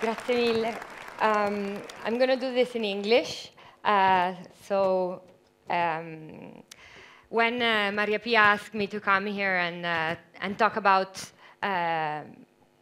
Grazie mille. I'm going to do this in English. When Maria Pia asked me to come here and talk about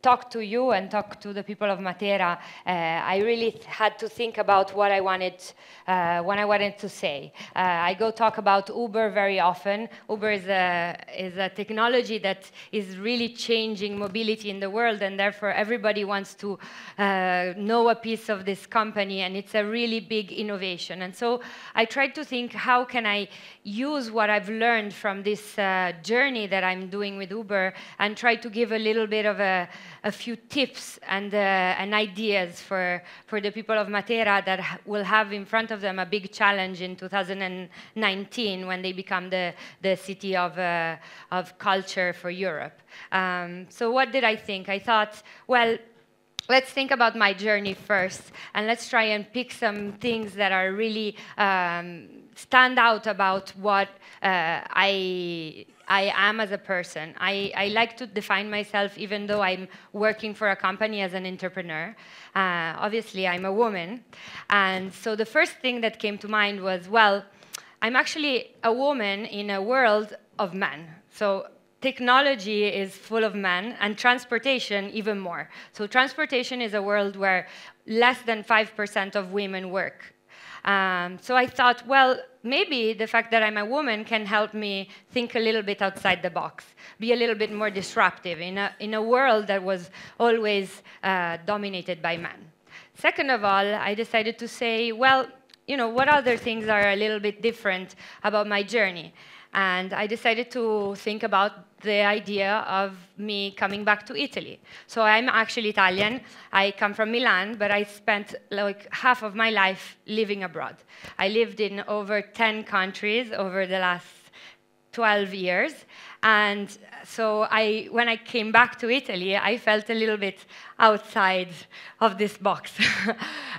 talk to you and talk to the people of Matera, I really had to think about what I wanted to say. I go talk about Uber very often. Uber is a technology that is really changing mobility in the world, and therefore everybody wants to know a piece of this company, and it's a really big innovation. And so I tried to think, how can I use what I've learned from this journey that I'm doing with Uber and try to give a little bit of a few tips and ideas for the people of Matera that will have in front of them a big challenge in 2019 when they become the city of culture for Europe. So what did I think? I thought, well, let's think about my journey first, and let's try and pick some things that are really stand out about what I am as a person. I like to define myself, even though I'm working for a company, as an entrepreneur. Obviously, I'm a woman. And so the first thing that came to mind was, well, I'm actually a woman in a world of men. So technology is full of men, and transportation even more. So transportation is a world where less than 5% of women work. So I thought, well, maybe the fact that I'm a woman can help me think a little bit outside the box, be a little bit more disruptive in a world that was always dominated by men. Second of all, I decided to say, well, you know, what other things are a little bit different about my journey? And I decided to think about the idea of me coming back to Italy. So I'm actually Italian. I come from Milan, but I spent like half of my life living abroad. I lived in over 10 countries over the last 12 years. And so when I came back to Italy, I felt a little bit outside of this box.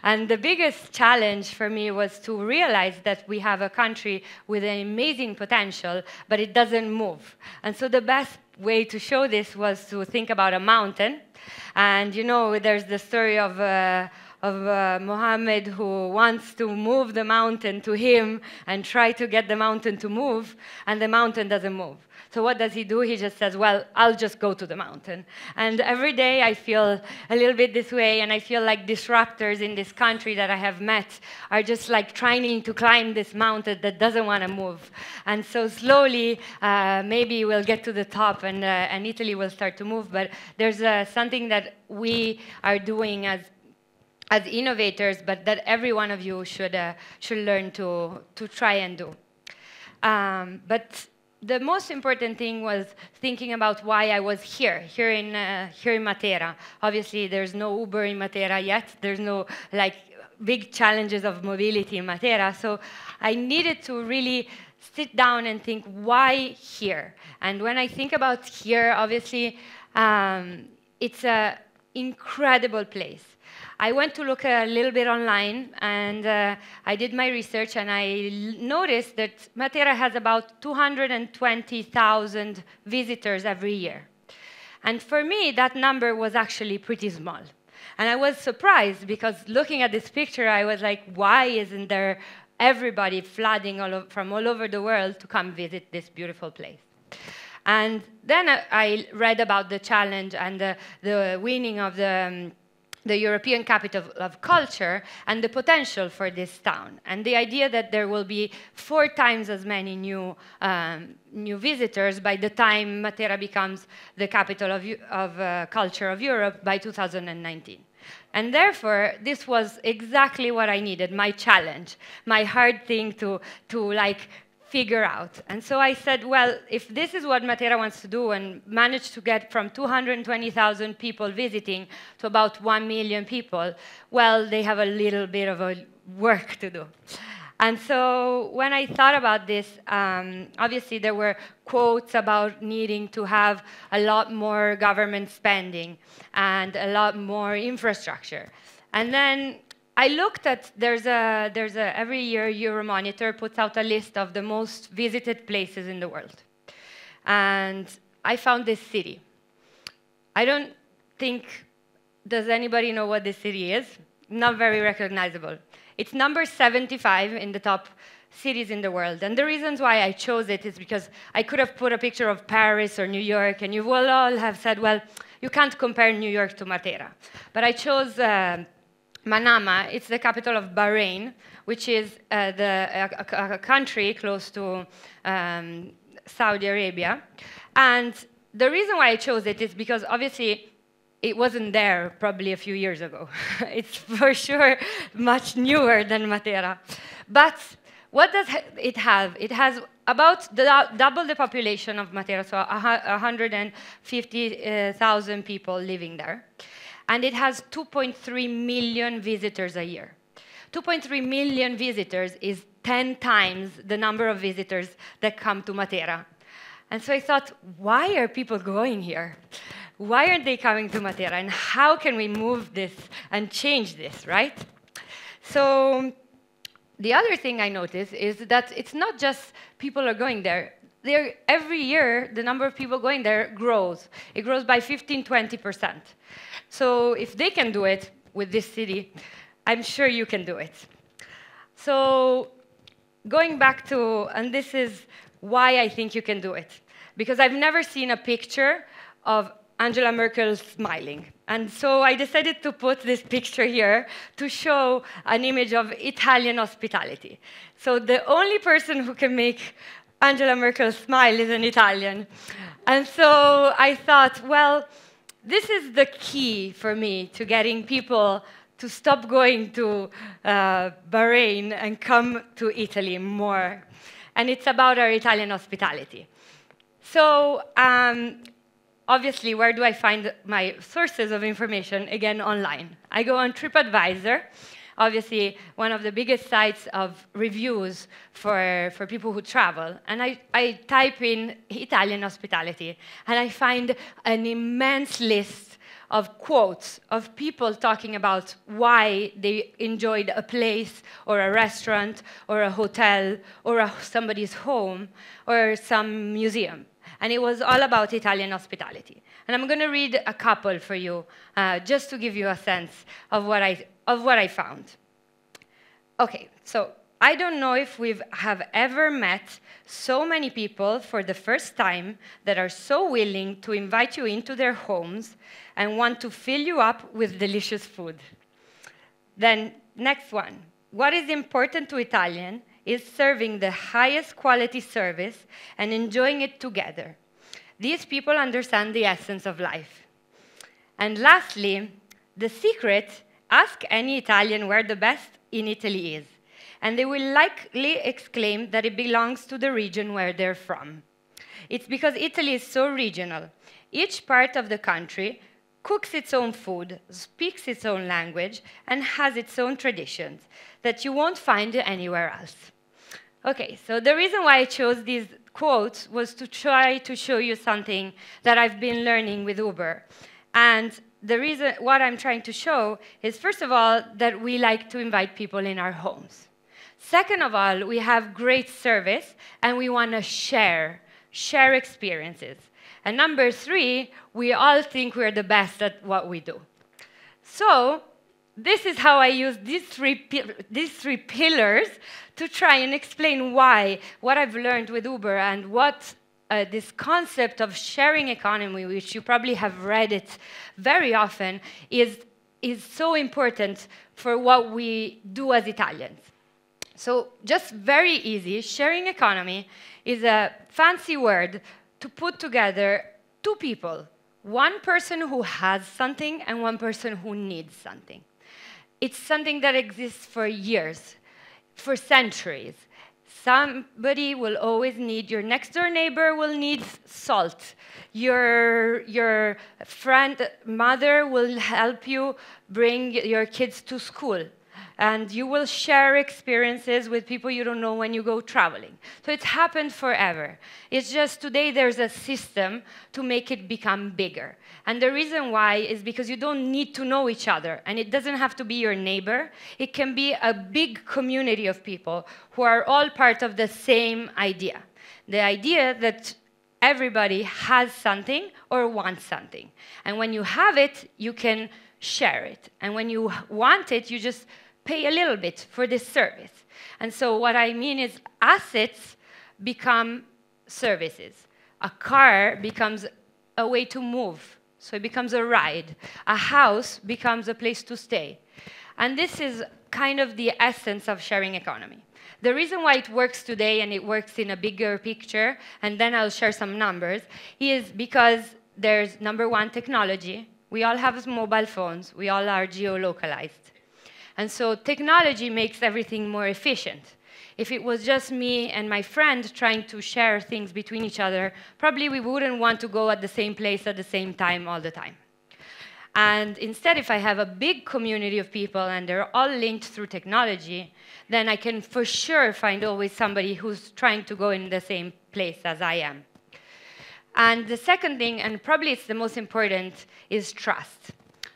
And the biggest challenge for me was to realize that we have a country with an amazing potential, but it doesn't move. And so the best way to show this was to think about a mountain. And you know, there's the story of Mohammed, who wants to move the mountain to him and try to get the mountain to move, and the mountain doesn't move. So what does he do? He just says, well, I'll just go to the mountain. And every day I feel a little bit this way, and I feel like disruptors in this country that I have met are just like trying to climb this mountain that doesn't want to move. And so slowly, maybe we'll get to the top, and Italy will start to move. But there's something that we are doing as innovators, but that every one of you should learn to try and do. But the most important thing was thinking about why I was here in Matera. Obviously, there's no Uber in Matera yet. There's no like big challenges of mobility in Matera. So I needed to really sit down and think, why here? And when I think about here, obviously, it's an incredible place. I went to look a little bit online, and I did my research, and I noticed that Matera has about 220,000 visitors every year. And for me, that number was actually pretty small. And I was surprised, because looking at this picture, I was like, why isn't there everybody flooding from all over the world to come visit this beautiful place? And then I read about the challenge and the winning of the European Capital of Culture and the potential for this town, and the idea that there will be 4 times as many new visitors by the time Matera becomes the capital of culture of Europe by 2019. And therefore, this was exactly what I needed, my challenge, my hard thing to like figure out. And so I said, well, if this is what Matera wants to do and manage to get from 220,000 people visiting to about 1 million people, well, they have a little bit of a work to do. And so when I thought about this, obviously there were quotes about needing to have a lot more government spending and a lot more infrastructure. And then I looked at, every year Euromonitor puts out a list of the most visited places in the world. And I found this city. I don't think does anybody know what this city is? Not very recognizable. It's number 75 in the top cities in the world. And the reasons why I chose it is because I could have put a picture of Paris or New York, and you will all have said, well, you can't compare New York to Matera. But I chose Manama. It's the capital of Bahrain, which is a country close to Saudi Arabia. And the reason why I chose it is because, obviously, it wasn't there probably a few years ago. It's for sure much newer than Matera. But what does it have? It has about double the population of Matera, so 150,000 people living there. And it has 2.3 million visitors a year. 2.3 million visitors is 10 times the number of visitors that come to Matera. And so I thought, why are people going here? Why aren't they coming to Matera? And how can we move this and change this, right? So the other thing I noticed is that it's not just people are going there. Every year, the number of people going there grows. It grows by 15, 20%. So if they can do it with this city, I'm sure you can do it. So going back to, and this is why I think you can do it. Because I've never seen a picture of Angela Merkel smiling. And so I decided to put this picture here to show an image of Italian hospitality. So the only person who can make Angela Merkel smile is an Italian. And so I thought, well, this is the key for me to getting people to stop going to Bahrain and come to Italy more. And it's about our Italian hospitality. So obviously, where do I find my sources of information? Again, online. I go on TripAdvisor, obviously one of the biggest sites of reviews for people who travel. And I type in Italian hospitality, and I find an immense list of quotes of people talking about why they enjoyed a place or a restaurant or a hotel or somebody's home or some museum. And it was all about Italian hospitality. And I'm going to read a couple for you, just to give you a sense of what I found. OK, so I don't know if we have ever met so many people for the first time that are so willing to invite you into their homes and want to fill you up with delicious food. Then, next one. What is important to Italian is serving the highest quality service and enjoying it together. These people understand the essence of life. And lastly, the secret, ask any Italian where the best in Italy is, and they will likely exclaim that it belongs to the region where they're from. It's because Italy is so regional. Each part of the country cooks its own food, speaks its own language, and has its own traditions that you won't find anywhere else. OK, so the reason why I chose these quotes was to try to show you something that I've been learning with Uber. And the reason, what I'm trying to show is, first of all, that we like to invite people in our homes. Second of all, we have great service, and we want to share experiences. And number three, we all think we're the best at what we do. So this is how I use these three pillars to try and explain why what I've learned with Uber and what this concept of sharing economy, which you probably have read it very often, is so important for what we do as Italians. So just very easy, sharing economy is a fancy word to put together two people, one person who has something and one person who needs something. It's something that exists for years, for centuries. Somebody will always need, your next door neighbor will need salt. Your friend, mother will help you bring your kids to school. And you will share experiences with people you don't know when you go traveling. So it's happened forever. It's just today there's a system to make it become bigger. And the reason why is because you don't need to know each other. And it doesn't have to be your neighbor. It can be a big community of people who are all part of the same idea. The idea that everybody has something or wants something. And when you have it, you can share it. And when you want it, you just pay a little bit for this service. And so what I mean is assets become services. A car becomes a way to move. So it becomes a ride. A house becomes a place to stay. And this is kind of the essence of sharing economy. The reason why it works today, and it works in a bigger picture, and then I'll share some numbers, is because there's, number one, technology. We all have mobile phones. We all are geolocalized. And so technology makes everything more efficient. If it was just me and my friend trying to share things between each other, probably we wouldn't want to go at the same place at the same time all the time. And instead, if I have a big community of people and they're all linked through technology, then I can for sure find always somebody who's trying to go in the same place as I am. And the second thing, and probably it's the most important, is trust.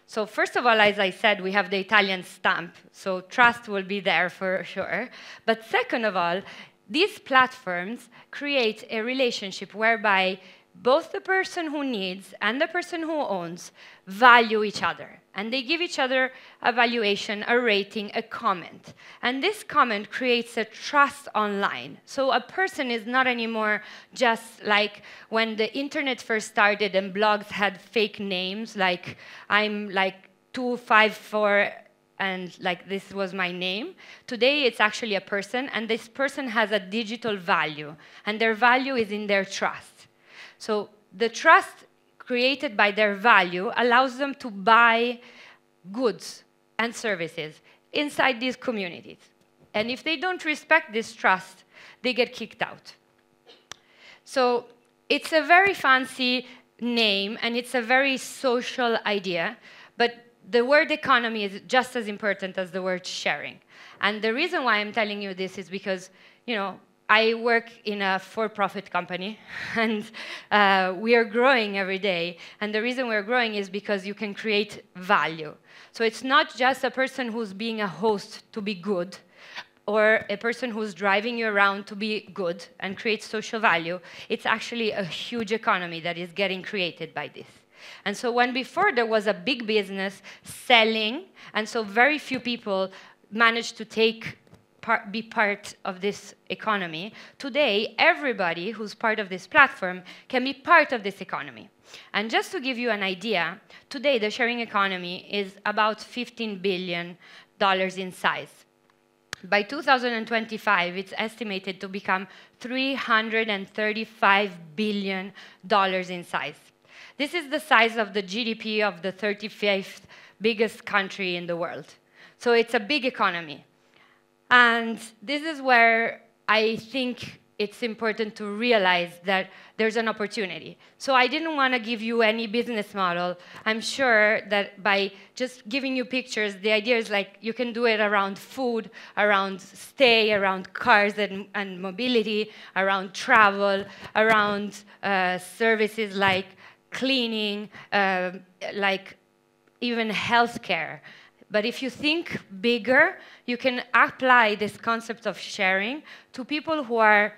So first of all, as I said, we have the Italian stamp, so trust will be there for sure. But second of all, these platforms create a relationship whereby both the person who needs and the person who owns value each other. And they give each other a valuation, a rating, a comment. And this comment creates a trust online. So a person is not anymore just like when the internet first started and blogs had fake names, like I'm like 254 and like this was my name. Today it's actually a person, and this person has a digital value. And their value is in their trust. So the trust created by their value allows them to buy goods and services inside these communities. And if they don't respect this trust, they get kicked out. So it's a very fancy name, and it's a very social idea, but the word economy is just as important as the word sharing. And the reason why I'm telling you this is because, I work in a for-profit company, and we are growing every day. And the reason we're growing is because you can create value. So it's not just a person who's being a host to be good, or a person who's driving you around to be good and create social value. It's actually a huge economy that is getting created by this. And so when before there was a big business selling, and so very few people managed to be part of this economy. Today, everybody who's part of this platform can be part of this economy. And just to give you an idea, today the sharing economy is about $15 billion in size. By 2025, it's estimated to become $335 billion in size. This is the size of the GDP of the 35th biggest country in the world. So it's a big economy. And this is where I think it's important to realize that there's an opportunity. So I didn't want to give you any business model. I'm sure that by just giving you pictures, the idea is like you can do it around food, around stay, around cars and mobility, around travel, around services like cleaning, like even healthcare. But if you think bigger, you can apply this concept of sharing to people who are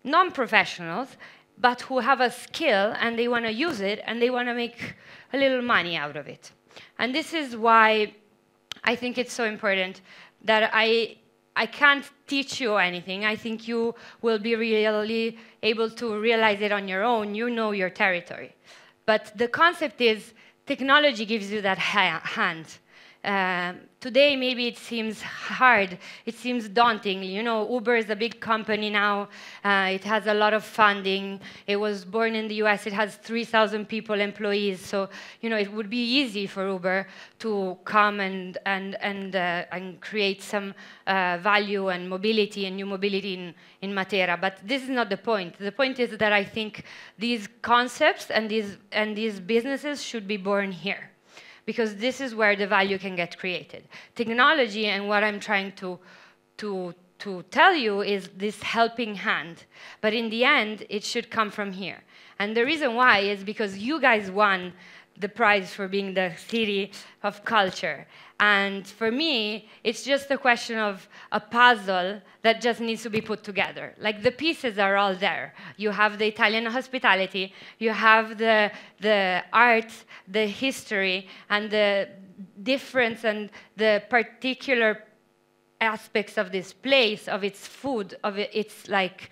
non-professionals, but who have a skill and they want to use it and they want to make a little money out of it. And this is why I think it's so important that I can't teach you anything. I think you will be really able to realize it on your own. You know your territory. But the concept is technology gives you that hand. Today, maybe it seems hard, it seems daunting. Uber is a big company now. It has a lot of funding. It was born in the US. It has 3,000 employees. So, it would be easy for Uber to come and create some value and mobility and new mobility in Matera. But this is not the point. The point is that I think these concepts and these businesses should be born here, because this is where the value can get created. Technology, and what I'm trying to tell you, is this helping hand. But in the end, it should come from here. And the reason why is because you guys won the prize for being the city of culture. And for me, it's just a question of a puzzle that just needs to be put together. Like, the pieces are all there. You have the Italian hospitality, you have the art, the history, and the difference and the particular aspects of this place, of its food, of its like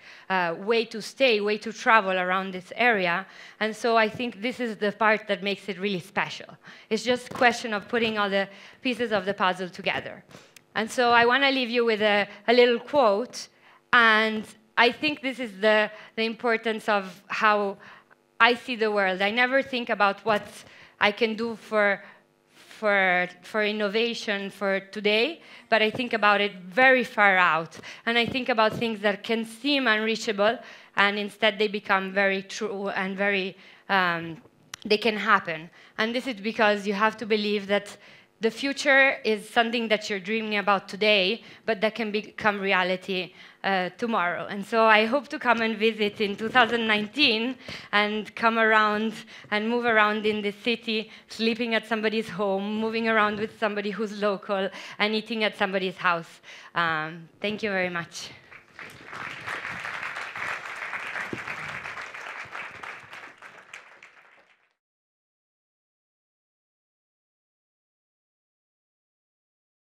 way to stay, way to travel around this area. And so I think this is the part that makes it really special. It's just a question of putting all the pieces of the puzzle together. And so I want to leave you with a little quote. And I think this is the importance of how I see the world. I never think about what I can do for innovation for today, but I think about it very far out. And I think about things that can seem unreachable, and instead they become very true and very, they can happen. And this is because you have to believe that the future is something that you're dreaming about today, but that can become reality tomorrow. And so I hope to come and visit in 2019 and come around and move around in the city, sleeping at somebody's home, moving around with somebody who's local, and eating at somebody's house. Thank you very much.